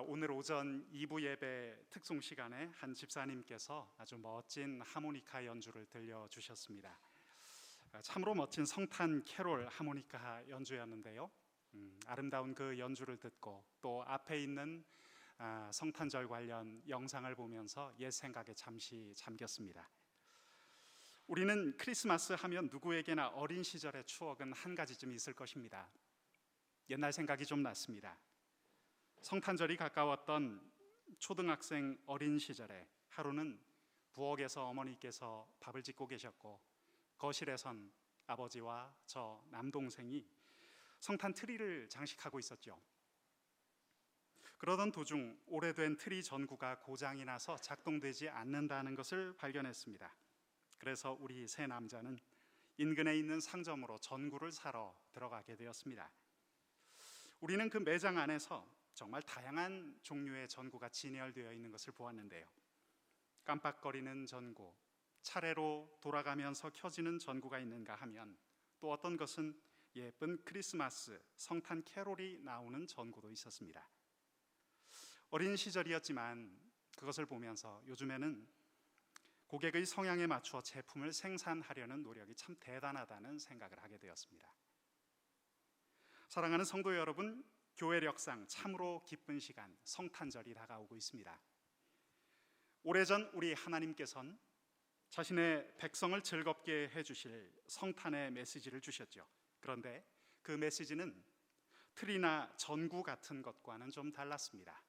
오늘 오전 2부 예배 특송 시간에 한 집사님께서 아주 멋진 하모니카 연주를 들려주셨습니다. 참으로 멋진 성탄 캐롤 하모니카 연주였는데요. 아름다운 그 연주를 듣고 또 앞에 있는 성탄절 관련 영상을 보면서 옛 생각에 잠시 잠겼습니다. 우리는 크리스마스 하면 누구에게나 어린 시절의 추억은 한 가지쯤 있을 것입니다. 옛날 생각이 좀 났습니다. 성탄절이 가까웠던 초등학생 어린 시절에 하루는 부엌에서 어머니께서 밥을 짓고 계셨고 거실에선 아버지와 저 남동생이 성탄 트리를 장식하고 있었죠. 그러던 도중 오래된 트리 전구가 고장이 나서 작동되지 않는다는 것을 발견했습니다. 그래서 우리 세 남자는 인근에 있는 상점으로 전구를 사러 들어가게 되었습니다. 우리는 그 매장 안에서 정말 다양한 종류의 전구가 진열되어 있는 것을 보았는데요. 깜빡거리는 전구, 차례로 돌아가면서 켜지는 전구가 있는가 하면 또 어떤 것은 예쁜 크리스마스 성탄 캐롤이 나오는 전구도 있었습니다. 어린 시절이었지만 그것을 보면서 요즘에는 고객의 성향에 맞추어 제품을 생산하려는 노력이 참 대단하다는 생각을 하게 되었습니다. 사랑하는 성도 여러분, 교회력상 참으로 기쁜 시간 성탄절이 다가오고 있습니다. 오래전 우리 하나님께서는 자신의 백성을 즐겁게 해주실 성탄의 메시지를 주셨죠. 그런데 그 메시지는 틀이나 전구 같은 것과는 좀 달랐습니다.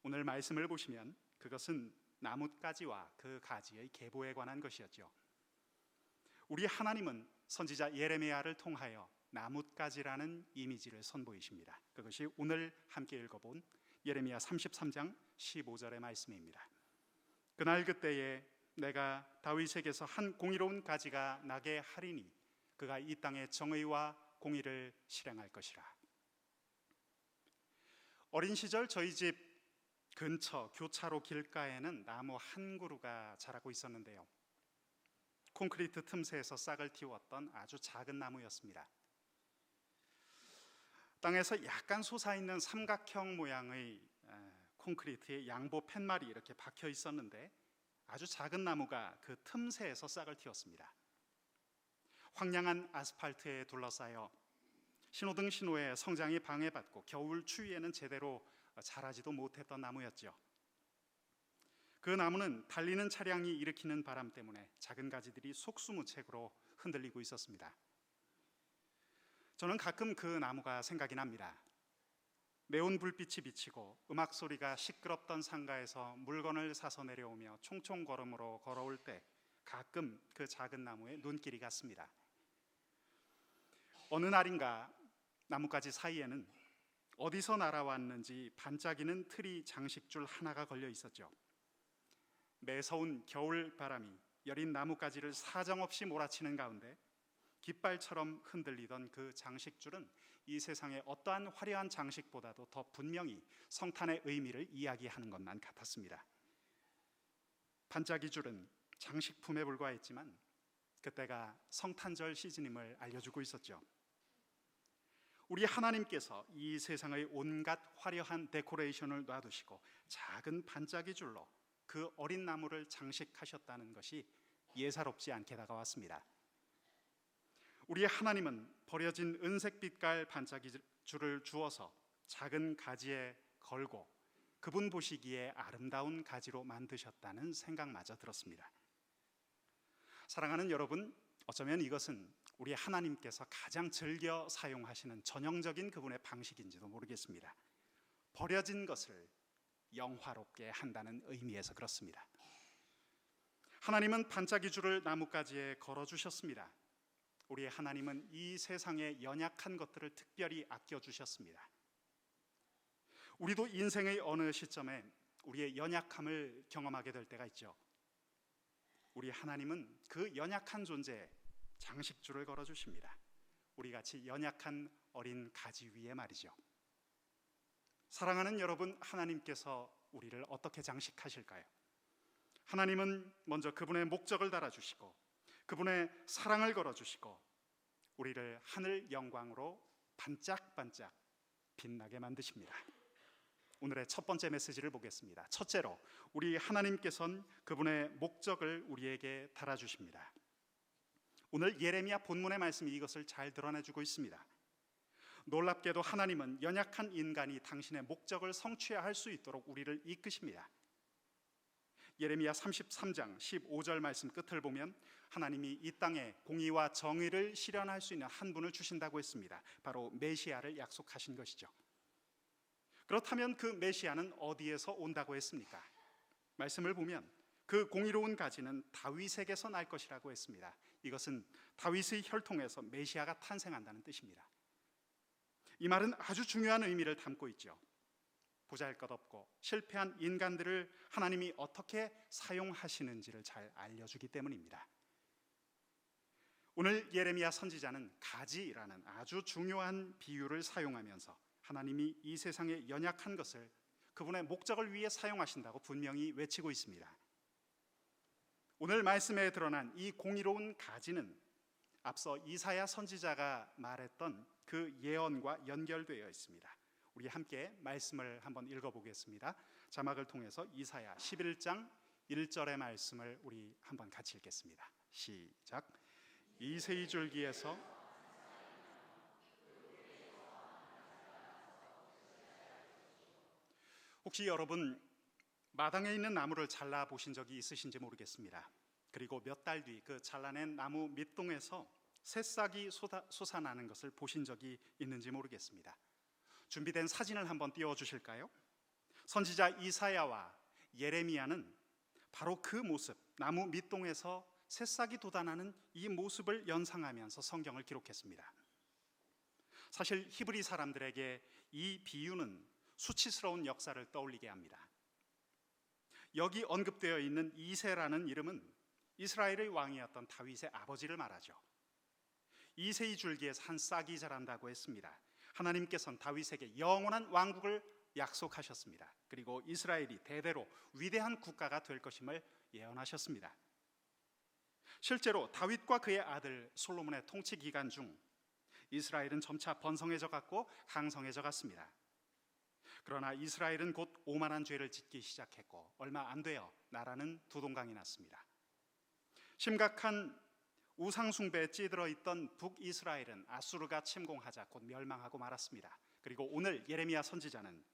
오늘 말씀을 보시면 그것은 나뭇가지와 그 가지의 계보에 관한 것이었죠. 우리 하나님은 선지자 예레미야를 통하여 나뭇가지라는 이미지를 선보이십니다. 그것이 오늘 함께 읽어본 예레미야 33장 15절의 말씀입니다. 그날 그때에 내가 다윗에게서 한 공의로운 가지가 나게 하리니 그가 이 땅에 정의와 공의를 실행할 것이라. 어린 시절 저희 집 근처 교차로 길가에는 나무 한 그루가 자라고 있었는데요. 콘크리트 틈새에서 싹을 틔웠던 아주 작은 나무였습니다. 땅에서 약간 솟아있는 삼각형 모양의 콘크리트에 양보 팻말이 이렇게 박혀 있었는데 아주 작은 나무가 그 틈새에서 싹을 틔웠습니다. 황량한 아스팔트에 둘러싸여 신호등 신호에 성장이 방해받고 겨울 추위에는 제대로 자라지도 못했던 나무였죠. 그 나무는 달리는 차량이 일으키는 바람 때문에 작은 가지들이 속수무책으로 흔들리고 있었습니다. 저는 가끔 그 나무가 생각이 납니다. 네온 불빛이 비치고 음악 소리가 시끄럽던 상가에서 물건을 사서 내려오며 총총 걸음으로 걸어올 때 가끔 그 작은 나무에 눈길이 갔습니다. 어느 날인가 나뭇가지 사이에는 어디서 날아왔는지 반짝이는 트리 장식줄 하나가 걸려 있었죠. 매서운 겨울 바람이 여린 나뭇가지를 사정없이 몰아치는 가운데 깃발처럼 흔들리던 그 장식줄은 이 세상의 어떠한 화려한 장식보다도 더 분명히 성탄의 의미를 이야기하는 것만 같았습니다. 반짝이 줄은 장식품에 불과했지만 그때가 성탄절 시즌임을 알려주고 있었죠. 우리 하나님께서 이 세상의 온갖 화려한 데코레이션을 놔두시고 작은 반짝이 줄로 그 어린 나무를 장식하셨다는 것이 예사롭지 않게 다가왔습니다. 우리 하나님은 버려진 은색빛깔 반짝이 줄을 주어서 작은 가지에 걸고 그분 보시기에 아름다운 가지로 만드셨다는 생각마저 들었습니다. 사랑하는 여러분, 어쩌면 이것은 우리 하나님께서 가장 즐겨 사용하시는 전형적인 그분의 방식인지도 모르겠습니다. 버려진 것을 영화롭게 한다는 의미에서 그렇습니다. 하나님은 반짝이 줄을 나뭇가지에 걸어주셨습니다. 우리 하나님은 이 세상의 연약한 것들을 특별히 아껴주셨습니다. 우리도 인생의 어느 시점에 우리의 연약함을 경험하게 될 때가 있죠. 우리 하나님은 그 연약한 존재에 장식줄을 걸어주십니다. 우리같이 연약한 어린 가지 위에 말이죠. 사랑하는 여러분, 하나님께서 우리를 어떻게 장식하실까요? 하나님은 먼저 그분의 목적을 달아주시고 그분의 사랑을 걸어주시고 우리를 하늘 영광으로 반짝반짝 빛나게 만드십니다. 오늘의 첫 번째 메시지를 보겠습니다. 첫째로, 우리 하나님께서는 그분의 목적을 우리에게 달아주십니다. 오늘 예레미야 본문의 말씀이 이것을 잘 드러내주고 있습니다. 놀랍게도 하나님은 연약한 인간이 당신의 목적을 성취해야 할 수 있도록 우리를 이끄십니다. 예레미야 33장 15절 말씀 끝을 보면 하나님이 이 땅에 공의와 정의를 실현할 수 있는 한 분을 주신다고 했습니다. 바로 메시아를 약속하신 것이죠. 그렇다면 그 메시아는 어디에서 온다고 했습니까? 말씀을 보면 그 공의로운 가지는 다윗에게서 날 것이라고 했습니다. 이것은 다윗의 혈통에서 메시아가 탄생한다는 뜻입니다. 이 말은 아주 중요한 의미를 담고 있죠. 보잘것없고 실패한 인간들을 하나님이 어떻게 사용하시는지를 잘 알려주기 때문입니다. 오늘 예레미야 선지자는 가지라는 아주 중요한 비유를 사용하면서 하나님이 이 세상에 연약한 것을 그분의 목적을 위해 사용하신다고 분명히 외치고 있습니다. 오늘 말씀에 드러난 이 공의로운 가지는 앞서 이사야 선지자가 말했던 그 예언과 연결되어 있습니다. 우리 함께 말씀을 한번 읽어보겠습니다. 자막을 통해서 이사야 11장 1절의 말씀을 우리 한번 같이 읽겠습니다. 시작. 이새의 줄기에서 혹시 여러분 마당에 있는 나무를 잘라 보신 적이 있으신지 모르겠습니다. 그리고 몇 달 뒤 그 잘라낸 나무 밑동에서 새싹이 솟아나는 것을 보신 적이 있는지 모르겠습니다. 준비된 사진을 한번 띄워주실까요? 선지자 이사야와 예레미야는 바로 그 모습, 나무 밑동에서 새싹이 돋아나는 이 모습을 연상하면서 성경을 기록했습니다. 사실 히브리 사람들에게 이 비유는 수치스러운 역사를 떠올리게 합니다. 여기 언급되어 있는 이새라는 이름은 이스라엘의 왕이었던 다윗의 아버지를 말하죠. 이새의 줄기에서 한 싹이 자란다고 했습니다. 하나님께서는 다윗에게 영원한 왕국을 약속하셨습니다. 그리고 이스라엘이 대대로 위대한 국가가 될 것임을 예언하셨습니다. 실제로 다윗과 그의 아들 솔로몬의 통치 기간 중 이스라엘은 점차 번성해져 갔고 강성해져 갔습니다. 그러나 이스라엘은 곧 오만한 죄를 짓기 시작했고 얼마 안 되어 나라는 두동강이 났습니다. 심각한 우상숭배에 찌들어 있던 북이스라엘은 아수르가 침공하자 곧 멸망하고 말았습니다. 그리고 오늘 예레미야 선지자는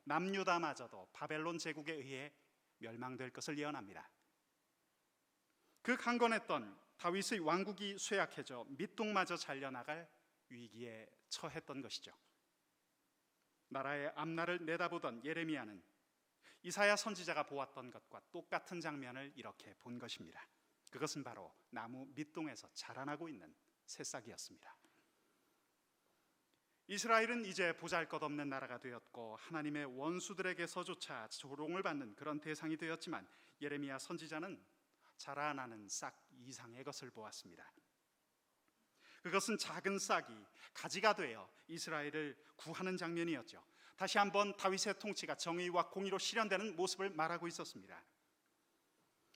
남유다마저도 바벨론 제국에 의해 멸망될 것을 예언합니다. 그 강건했던 다윗의 왕국이 쇠약해져 밑동마저 잘려나갈 위기에 처했던 것이죠. 나라의 앞날을 내다보던 예레미야는 이사야 선지자가 보았던 것과 똑같은 장면을 이렇게 본 것입니다. 그것은 바로 나무 밑동에서 자라나고 있는 새싹이었습니다. 이스라엘은 이제 보잘것없는 나라가 되었고 하나님의 원수들에게서조차 조롱을 받는 그런 대상이 되었지만 예레미야 선지자는 자라나는 싹 이상의 것을 보았습니다. 그것은 작은 싹이 가지가 되어 이스라엘을 구하는 장면이었죠. 다시 한번 다윗의 통치가 정의와 공의로 실현되는 모습을 말하고 있었습니다.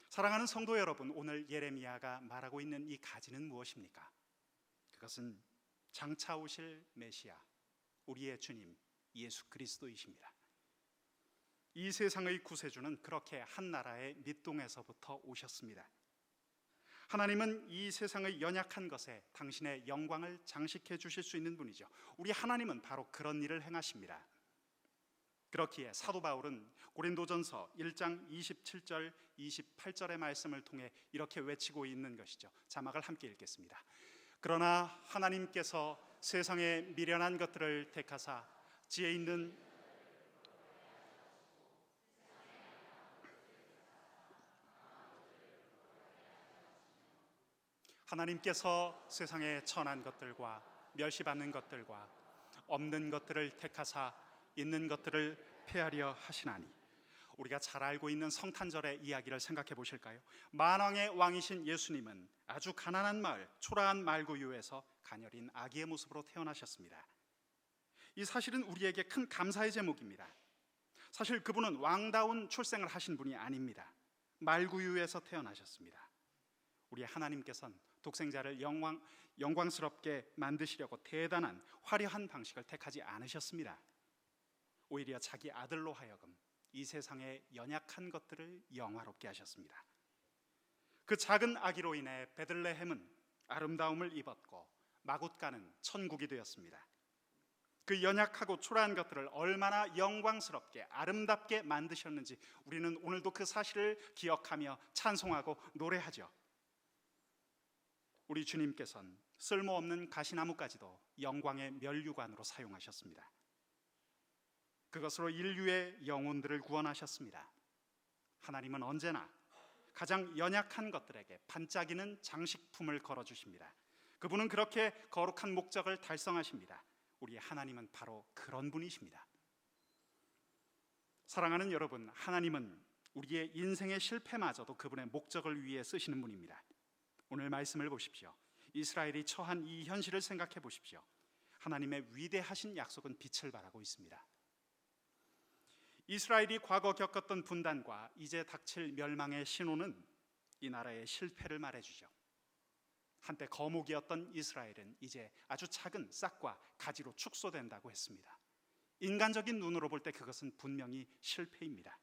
사랑하는 성도 여러분, 오늘 예레미야가 말하고 있는 이 가지는 무엇입니까? 그것은 장차 오실 메시아, 우리의 주님 예수 그리스도이십니다. 이 세상의 구세주는 그렇게 한 나라의 밑동에서부터 오셨습니다. 하나님은 이 세상의 연약한 것에 당신의 영광을 장식해 주실 수 있는 분이죠. 우리 하나님은 바로 그런 일을 행하십니다. 그렇기에 사도 바울은 고린도전서 1장 27절 28절의 말씀을 통해 이렇게 외치고 있는 것이죠. 자막을 함께 읽겠습니다. 그러나 하나님께서 세상에 미련한 것들을 택하사 지혜 있는 하나님께서 세상에 천한 것들과 멸시받는 것들과 없는 것들을 택하사 있는 것들을 폐하려 하시나니. 우리가 잘 알고 있는 성탄절의 이야기를 생각해 보실까요? 만왕의 왕이신 예수님은 아주 가난한 마을, 초라한 말구유에서 가녀린 아기의 모습으로 태어나셨습니다. 이 사실은 우리에게 큰 감사의 제목입니다. 사실 그분은 왕다운 출생을 하신 분이 아닙니다. 말구유에서 태어나셨습니다. 우리 하나님께서는 독생자를 영광스럽게 만드시려고 대단한 화려한 방식을 택하지 않으셨습니다. 오히려 자기 아들로 하여금 이 세상의 연약한 것들을 영화롭게 하셨습니다. 그 작은 아기로 인해 베들레헴은 아름다움을 입었고 마굿가는 천국이 되었습니다. 그 연약하고 초라한 것들을 얼마나 영광스럽게 아름답게 만드셨는지 우리는 오늘도 그 사실을 기억하며 찬송하고 노래하죠. 우리 주님께서는 쓸모없는 가시나무까지도 영광의 면류관으로 사용하셨습니다. 그것으로 인류의 영혼들을 구원하셨습니다. 하나님은 언제나 가장 연약한 것들에게 반짝이는 장식품을 걸어주십니다. 그분은 그렇게 거룩한 목적을 달성하십니다. 우리 하나님은 바로 그런 분이십니다. 사랑하는 여러분, 하나님은 우리의 인생의 실패마저도 그분의 목적을 위해 쓰시는 분입니다. 오늘 말씀을 보십시오. 이스라엘이 처한 이 현실을 생각해 보십시오. 하나님의 위대하신 약속은 빛을 발하고 있습니다. 이스라엘이 과거 겪었던 분단과 이제 닥칠 멸망의 신호는 이 나라의 실패를 말해주죠. 한때 거목이었던 이스라엘은 이제 아주 작은 싹과 가지로 축소된다고 했습니다. 인간적인 눈으로 볼 때 그것은 분명히 실패입니다.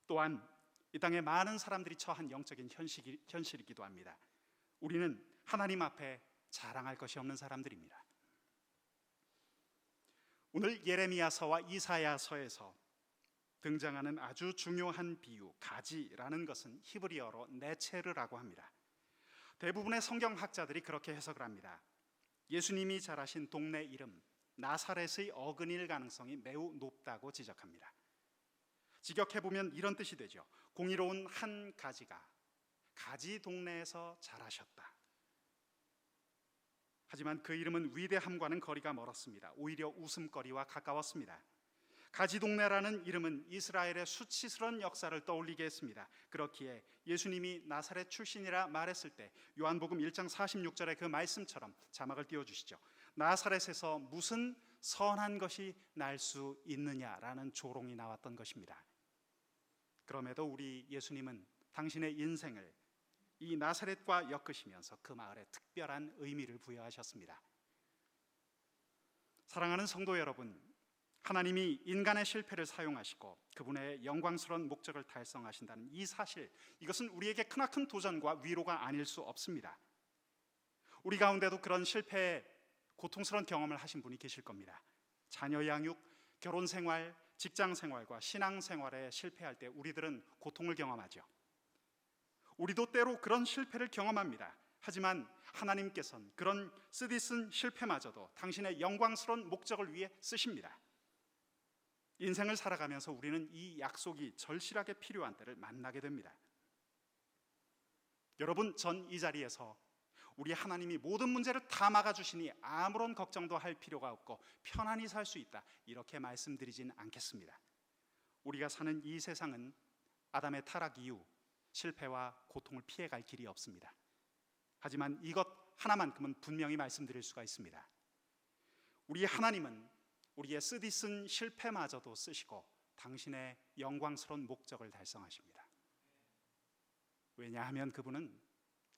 또한 이 땅에 많은 사람들이 처한 영적인 현실이기도 합니다. 우리는 하나님 앞에 자랑할 것이 없는 사람들입니다. 오늘 예레미야서와 이사야서에서 등장하는 아주 중요한 비유, 가지라는 것은 히브리어로 네체르라고 합니다. 대부분의 성경학자들이 그렇게 해석을 합니다. 예수님이 자라신 동네 이름 나사렛의 어근일 가능성이 매우 높다고 지적합니다. 직역해보면 이런 뜻이 되죠. 공의로운 한 가지가 가지 동네에서 자라셨다. 하지만 그 이름은 위대함과는 거리가 멀었습니다. 오히려 웃음거리와 가까웠습니다. 가지동네라는 이름은 이스라엘의 수치스러운 역사를 떠올리게 했습니다. 그렇기에 예수님이 나사렛 출신이라 말했을 때 요한복음 1장 46절의 그 말씀처럼 자막을 띄워주시죠. 나사렛에서 무슨 선한 것이 날 수 있느냐라는 조롱이 나왔던 것입니다. 그럼에도 우리 예수님은 당신의 인생을 이 나사렛과 엮으시면서 그 마을에 특별한 의미를 부여하셨습니다. 사랑하는 성도 여러분, 하나님이 인간의 실패를 사용하시고 그분의 영광스러운 목적을 달성하신다는 이 사실, 이것은 우리에게 크나큰 도전과 위로가 아닐 수 없습니다. 우리 가운데도 그런 실패의 고통스러운 경험을 하신 분이 계실 겁니다. 자녀 양육, 결혼 생활, 직장 생활과 신앙 생활에 실패할 때 우리들은 고통을 경험하죠. 우리도 때로 그런 실패를 경험합니다. 하지만 하나님께서는 그런 쓰디쓴 실패마저도 당신의 영광스러운 목적을 위해 쓰십니다. 인생을 살아가면서 우리는 이 약속이 절실하게 필요한 때를 만나게 됩니다. 여러분, 전 이 자리에서 우리 하나님이 모든 문제를 다 막아주시니 아무런 걱정도 할 필요가 없고 편안히 살 수 있다, 이렇게 말씀드리진 않겠습니다. 우리가 사는 이 세상은 아담의 타락 이후 실패와 고통을 피해갈 길이 없습니다. 하지만 이것 하나만큼은 분명히 말씀드릴 수가 있습니다. 우리 하나님은 우리의 쓰디쓴 실패마저도 쓰시고 당신의 영광스러운 목적을 달성하십니다. 왜냐하면 그분은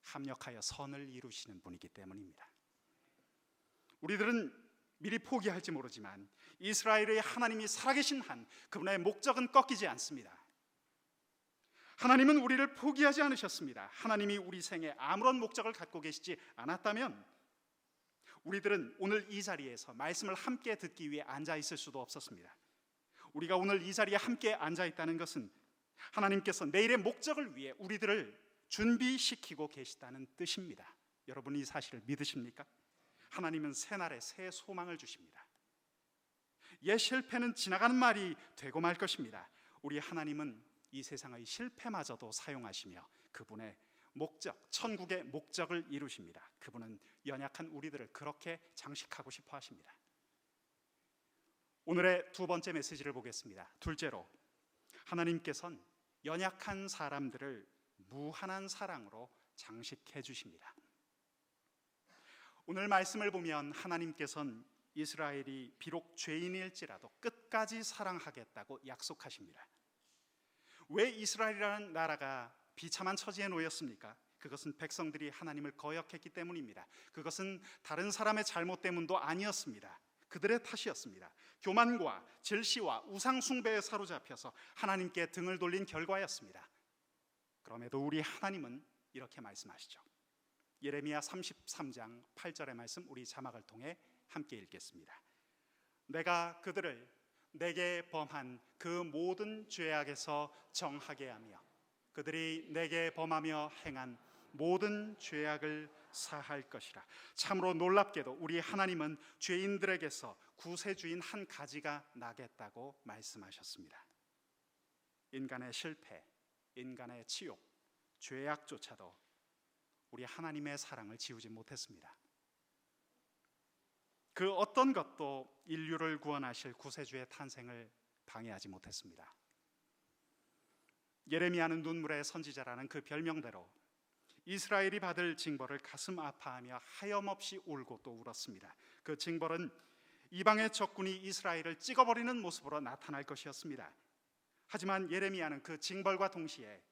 합력하여 선을 이루시는 분이기 때문입니다. 우리들은 미리 포기할지 모르지만 이스라엘의 하나님이 살아계신 한 그분의 목적은 꺾이지 않습니다. 하나님은 우리를 포기하지 않으셨습니다. 하나님이 우리 생에 아무런 목적을 갖고 계시지 않았다면 우리들은 오늘 이 자리에서 말씀을 함께 듣기 위해 앉아 있을 수도 없었습니다. 우리가 오늘 이 자리에 함께 앉아 있다는 것은 하나님께서 내일의 목적을 위해 우리들을 준비시키고 계시다는 뜻입니다. 여러분, 이 사실을 믿으십니까? 하나님은 새날에 새 소망을 주십니다. 옛 실패는 지나가는 말이 되고 말 것입니다. 우리 하나님은 이 세상의 실패마저도 사용하시며 그분의 목적, 천국의 목적을 이루십니다. 그분은 연약한 우리들을 그렇게 장식하고 싶어 하십니다. 오늘의 두 번째 메시지를 보겠습니다. 둘째로, 하나님께서는 연약한 사람들을 무한한 사랑으로 장식해 주십니다. 오늘 말씀을 보면 하나님께서는 이스라엘이 비록 죄인일지라도 끝까지 사랑하겠다고 약속하십니다. 왜 이스라엘이라는 나라가 비참한 처지에 놓였습니까? 그것은 백성들이 하나님을 거역했기 때문입니다. 그것은 다른 사람의 잘못 때문도 아니었습니다. 그들의 탓이었습니다. 교만과 질시와 우상 숭배에 사로잡혀서 하나님께 등을 돌린 결과였습니다. 그럼에도 우리 하나님은 이렇게 말씀하시죠. 예레미야 33장 8절의 말씀, 우리 자막을 통해 함께 읽겠습니다. 내가 그들을 내게 범한 그 모든 죄악에서 정하게 하며 그들이 내게 범하며 행한 모든 죄악을 사할 것이라. 참으로 놀랍게도 우리 하나님은 죄인들에게서 구세주인 한 가지가 나겠다고 말씀하셨습니다. 인간의 실패, 인간의 치욕, 죄악조차도 우리 하나님의 사랑을 지우지 못했습니다. 그 어떤 것도 인류를 구원하실 구세주의 탄생을 방해하지 못했습니다. 예레미야는 눈물의 선지자라는 그 별명대로 이스라엘이 받을 징벌을 가슴 아파하며 하염없이 울고 또 울었습니다. 그 징벌은 이방의 적군이 이스라엘을 찍어버리는 모습으로 나타날 것이었습니다. 하지만 예레미야는 그 징벌과 동시에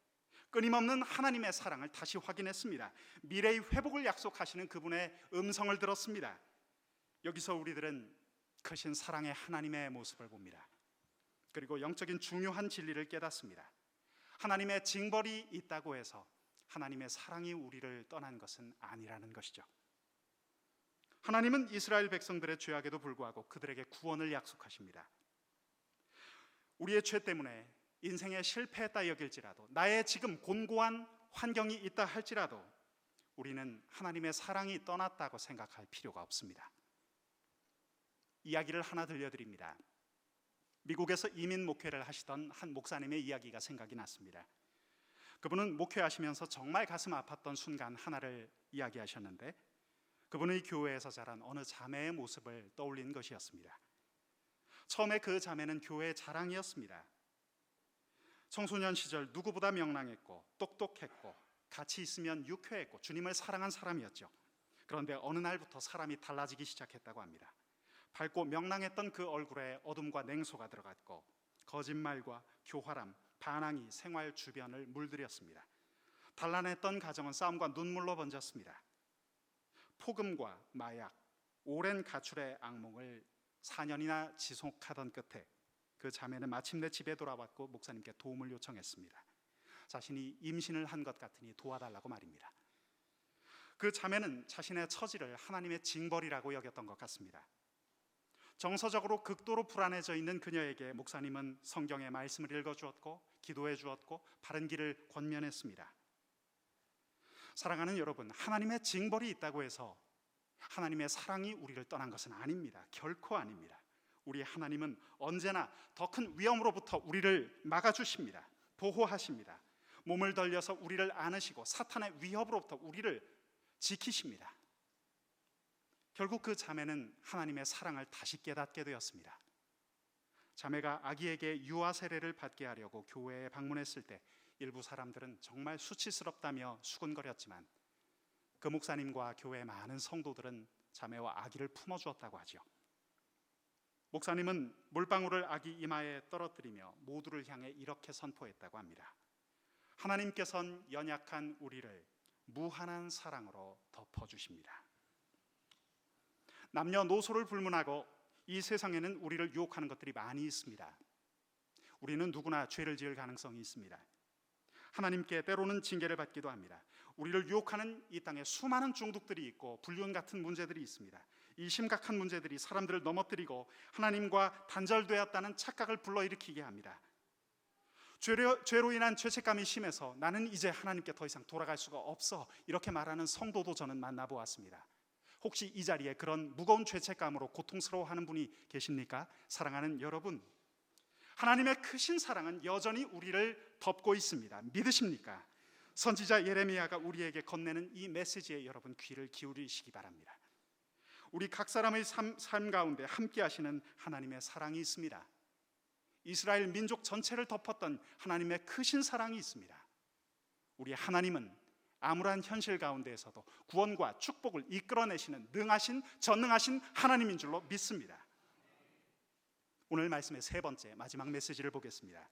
끊임없는 하나님의 사랑을 다시 확인했습니다. 미래의 회복을 약속하시는 그분의 음성을 들었습니다. 여기서 우리들은 크신 사랑의 하나님의 모습을 봅니다. 그리고 영적인 중요한 진리를 깨닫습니다. 하나님의 징벌이 있다고 해서 하나님의 사랑이 우리를 떠난 것은 아니라는 것이죠. 하나님은 이스라엘 백성들의 죄악에도 불구하고 그들에게 구원을 약속하십니다. 우리의 죄 때문에 인생에 실패했다 여길지라도, 나의 지금 곤고한 환경이 있다 할지라도 우리는 하나님의 사랑이 떠났다고 생각할 필요가 없습니다. 이야기를 하나 들려드립니다. 미국에서 이민 목회를 하시던 한 목사님의 이야기가 생각이 났습니다. 그분은 목회하시면서 정말 가슴 아팠던 순간 하나를 이야기하셨는데, 그분의 교회에서 자란 어느 자매의 모습을 떠올린 것이었습니다. 처음에 그 자매는 교회의 자랑이었습니다. 청소년 시절 누구보다 명랑했고 똑똑했고 같이 있으면 유쾌했고 주님을 사랑한 사람이었죠. 그런데 어느 날부터 사람이 달라지기 시작했다고 합니다. 밝고 명랑했던 그 얼굴에 어둠과 냉소가 들어갔고 거짓말과 교활함, 반항이 생활 주변을 물들였습니다. 단란했던 가정은 싸움과 눈물로 번졌습니다. 폭음과 마약, 오랜 가출의 악몽을 4년이나 지속하던 끝에 그 자매는 마침내 집에 돌아왔고 목사님께 도움을 요청했습니다. 자신이 임신을 한 것 같으니 도와달라고 말입니다. 그 자매는 자신의 처지를 하나님의 징벌이라고 여겼던 것 같습니다. 정서적으로 극도로 불안해져 있는 그녀에게 목사님은 성경의 말씀을 읽어주었고 기도해 주었고 바른 길을 권면했습니다. 사랑하는 여러분, 하나님의 징벌이 있다고 해서 하나님의 사랑이 우리를 떠난 것은 아닙니다. 결코 아닙니다. 우리 하나님은 언제나 더 큰 위험으로부터 우리를 막아주십니다. 보호하십니다. 몸을 돌려서 우리를 안으시고 사탄의 위협으로부터 우리를 지키십니다. 결국 그 자매는 하나님의 사랑을 다시 깨닫게 되었습니다. 자매가 아기에게 유아 세례를 받게 하려고 교회에 방문했을 때 일부 사람들은 정말 수치스럽다며 수군거렸지만 그 목사님과 교회의 많은 성도들은 자매와 아기를 품어주었다고 하죠. 목사님은 물방울을 아기 이마에 떨어뜨리며 모두를 향해 이렇게 선포했다고 합니다. 하나님께서는 연약한 우리를 무한한 사랑으로 덮어주십니다. 남녀노소를 불문하고 이 세상에는 우리를 유혹하는 것들이 많이 있습니다. 우리는 누구나 죄를 지을 가능성이 있습니다. 하나님께 때로는 징계를 받기도 합니다. 우리를 유혹하는 이 땅에 수많은 중독들이 있고 불륜 같은 문제들이 있습니다. 이 심각한 문제들이 사람들을 넘어뜨리고 하나님과 단절되었다는 착각을 불러일으키게 합니다. 죄로 인한 죄책감이 심해서 나는 이제 하나님께 더 이상 돌아갈 수가 없어, 이렇게 말하는 성도도 저는 만나보았습니다. 혹시 이 자리에 그런 무거운 죄책감으로 고통스러워하는 분이 계십니까? 사랑하는 여러분, 하나님의 크신 사랑은 여전히 우리를 덮고 있습니다. 믿으십니까? 선지자 예레미야가 우리에게 건네는 이 메시지에 여러분 귀를 기울이시기 바랍니다. 우리 각 사람의 삶 가운데 함께 하시는 하나님의 사랑이 있습니다. 이스라엘 민족 전체를 덮었던 하나님의 크신 사랑이 있습니다. 우리 하나님은 암울한 현실 가운데에서도 구원과 축복을 이끌어내시는 능하신, 전능하신 하나님인 줄로 믿습니다. 오늘 말씀의 세 번째, 마지막 메시지를 보겠습니다.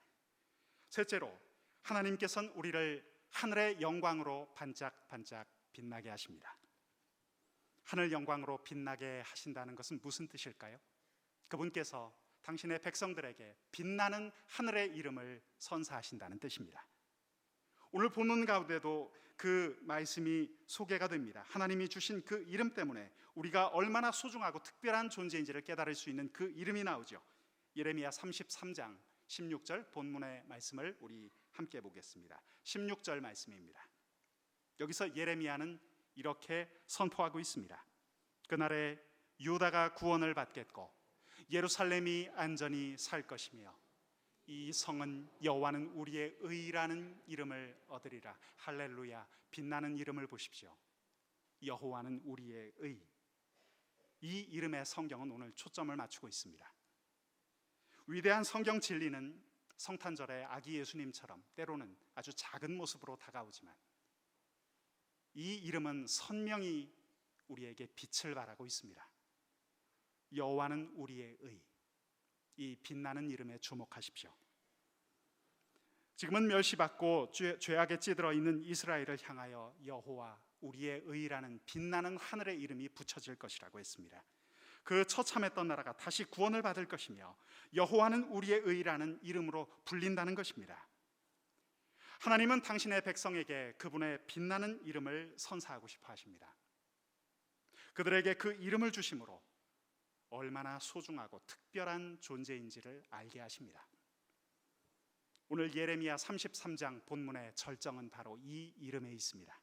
셋째로, 하나님께서는 우리를 하늘의 영광으로 반짝반짝 빛나게 하십니다. 하늘 영광으로 빛나게 하신다는 것은 무슨 뜻일까요? 그분께서 당신의 백성들에게 빛나는 하늘의 이름을 선사하신다는 뜻입니다. 오늘 본문 가운데도 그 말씀이 소개가 됩니다. 하나님이 주신 그 이름 때문에 우리가 얼마나 소중하고 특별한 존재인지를 깨달을 수 있는 그 이름이 나오죠. 예레미야 33장 16절 본문의 말씀을 우리 함께 보겠습니다. 16절 말씀입니다. 여기서 예레미야는 이렇게 선포하고 있습니다. 그날에 유다가 구원을 받겠고 예루살렘이 안전히 살 것이며 이 성은 여호와는 우리의 의라는 이름을 얻으리라. 할렐루야. 빛나는 이름을 보십시오. 여호와는 우리의 의. 이 이름의 성경은 오늘 초점을 맞추고 있습니다. 위대한 성경 진리는 성탄절의 아기 예수님처럼 때로는 아주 작은 모습으로 다가오지만 이 이름은 선명히 우리에게 빛을 발하고 있습니다. 여호와는 우리의 의. 이 빛나는 이름에 주목하십시오. 지금은 멸시받고 죄악에 찌들어 있는 이스라엘을 향하여 여호와 우리의 의라는 빛나는 하늘의 이름이 붙여질 것이라고 했습니다. 그 처참했던 나라가 다시 구원을 받을 것이며 여호와는 우리의 의라는 이름으로 불린다는 것입니다. 하나님은 당신의 백성에게 그분의 빛나는 이름을 선사하고 싶어 하십니다. 그들에게 그 이름을 주심으로 얼마나 소중하고 특별한 존재인지를 알게 하십니다. 오늘 예레미야 33장 본문의 절정은 바로 이 이름에 있습니다.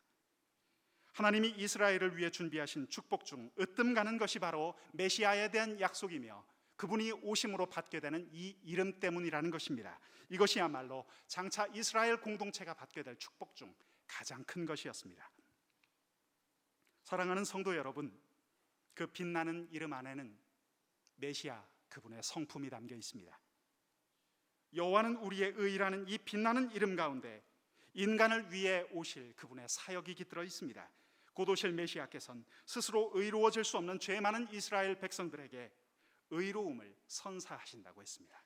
하나님이 이스라엘을 위해 준비하신 축복 중 으뜸 가는 것이 바로 메시아에 대한 약속이며 그분이 오심으로 받게 되는 이 이름 때문이라는 것입니다. 이것이야말로 장차 이스라엘 공동체가 받게 될 축복 중 가장 큰 것이었습니다. 사랑하는 성도 여러분, 그 빛나는 이름 안에는 메시아 그분의 성품이 담겨 있습니다. 여호와는 우리의 의라는 이 빛나는 이름 가운데 인간을 위해 오실 그분의 사역이 깃들어 있습니다. 곧 오실 메시아께서는 스스로 의로워질 수 없는 죄 많은 이스라엘 백성들에게 의로움을 선사하신다고 했습니다.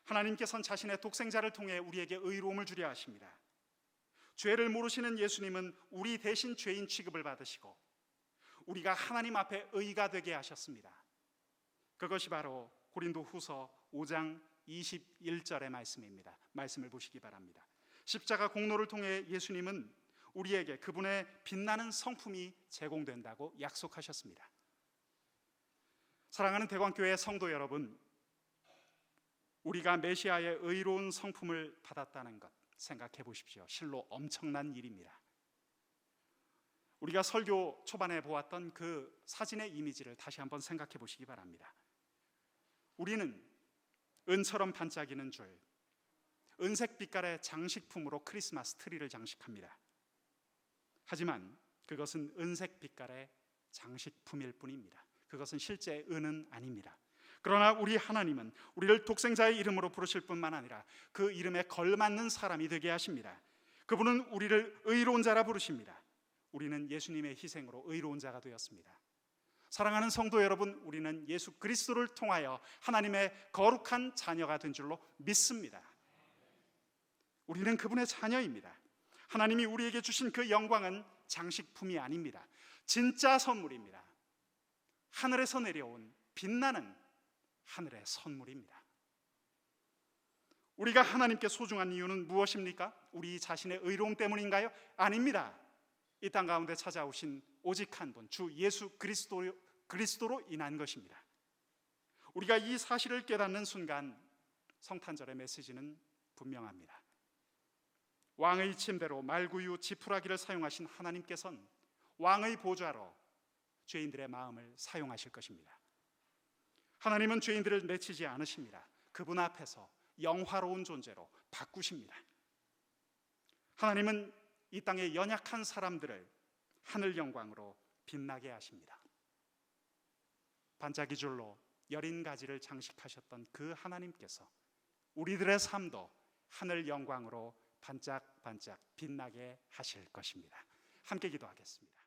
하나님께서는 자신의 독생자를 통해 우리에게 의로움을 주려 하십니다. 죄를 모르시는 예수님은 우리 대신 죄인 취급을 받으시고 우리가 하나님 앞에 의가 되게 하셨습니다. 그것이 바로 고린도후서 5장 21절의 말씀입니다. 말씀을 보시기 바랍니다. 십자가 공로를 통해 예수님은 우리에게 그분의 빛나는 성품이 제공된다고 약속하셨습니다. 사랑하는 대광교회 성도 여러분, 우리가 메시아의 의로운 성품을 받았다는 것 생각해 보십시오. 실로 엄청난 일입니다. 우리가 설교 초반에 보았던 그 사진의 이미지를 다시 한번 생각해 보시기 바랍니다. 우리는 은처럼 반짝이는 줄, 은색 빛깔의 장식품으로 크리스마스 트리를 장식합니다. 하지만 그것은 은색 빛깔의 장식품일 뿐입니다. 그것은 실제 은은 아닙니다. 그러나 우리 하나님은 우리를 독생자의 이름으로 부르실 뿐만 아니라 그 이름에 걸맞는 사람이 되게 하십니다. 그분은 우리를 의로운 자라 부르십니다. 우리는 예수님의 희생으로 의로운 자가 되었습니다. 사랑하는 성도 여러분, 우리는 예수 그리스도를 통하여 하나님의 거룩한 자녀가 된 줄로 믿습니다. 우리는 그분의 자녀입니다. 하나님이 우리에게 주신 그 영광은 장식품이 아닙니다. 진짜 선물입니다. 하늘에서 내려온 빛나는 하늘의 선물입니다. 우리가 하나님께 소중한 이유는 무엇입니까? 우리 자신의 의로움 때문인가요? 아닙니다. 이 땅 가운데 찾아오신 오직 한 분, 주 예수 그리스도로 인한 것입니다. 우리가 이 사실을 깨닫는 순간 성탄절의 메시지는 분명합니다. 왕의 침대로 말구유 지푸라기를 사용하신 하나님께서는 왕의 보좌로 죄인들의 마음을 사용하실 것입니다. 하나님은 죄인들을 내치지 않으십니다. 그분 앞에서 영화로운 존재로 바꾸십니다. 하나님은 이 땅의 연약한 사람들을 하늘 영광으로 빛나게 하십니다. 반짝이줄로 여린 가지를 장식하셨던 그 하나님께서 우리들의 삶도 하늘 영광으로 반짝반짝 빛나게 하실 것입니다. 함께 기도하겠습니다.